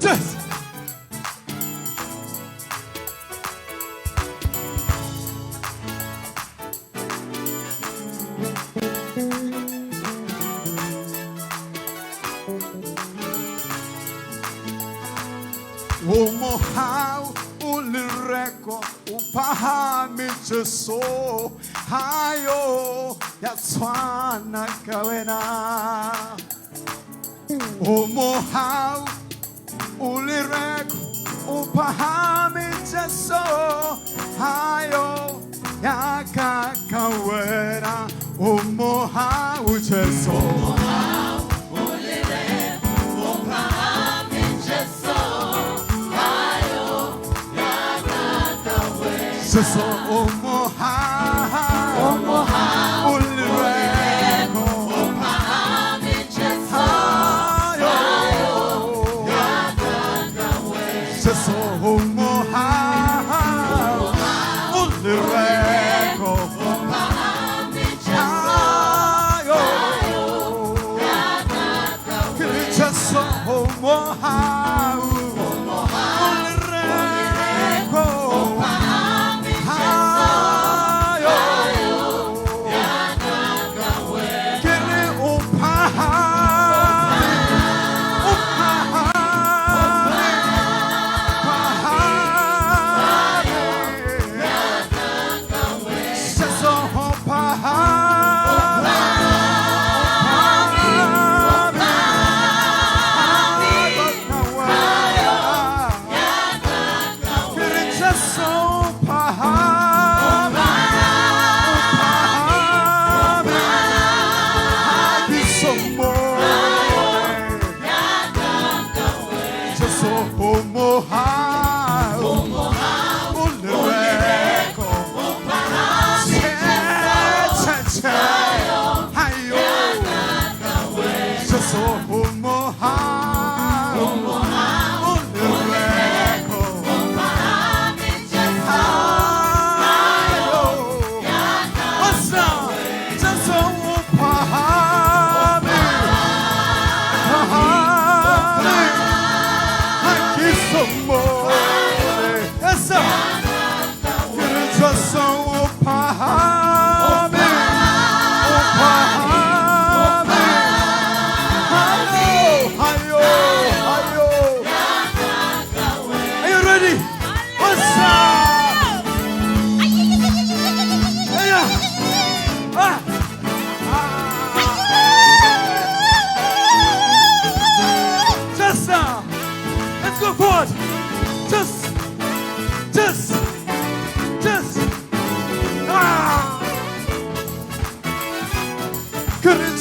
Just. Umohau ulireko upahami Jesu hayo yatswana kawena. Umohau ulireko upahami Jesu hayo yakakawena. Umohau Jesu Jesu umohau ulireko upahami Jesu hayo yakakawe. Jesu umohau ulireko upahami Jesu hayo yakakawe. Jesu umohau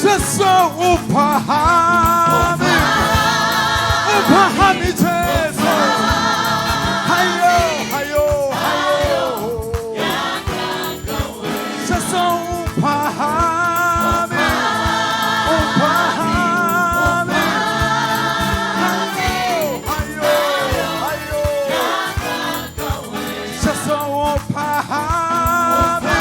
Jesu upahami Jesu hayo hayo hayo Jesu upahami hayo hayo Jesu upahami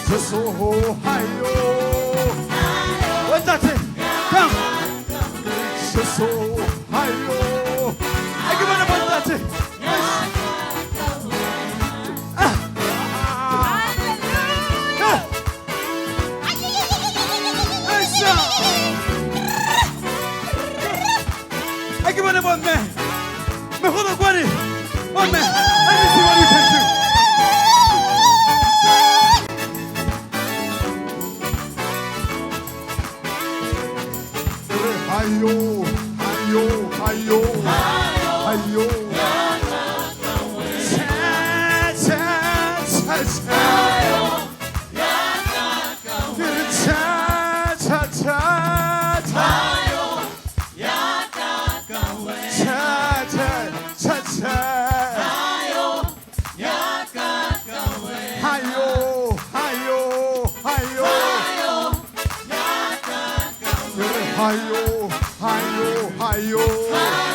Jesu hayo. What's that? Come. Jesu hayo. Everyone about that. Everyone about me. Me hold on, buddy. One man. Let me see what you can do. Hayo, hayo, hayo, hayo. Cha, cha, cha, cha. Cha, cha, cha, cha. Cha, cha, cha, cha. Hayo, hayo, hayo. hayo, hayo, hayo.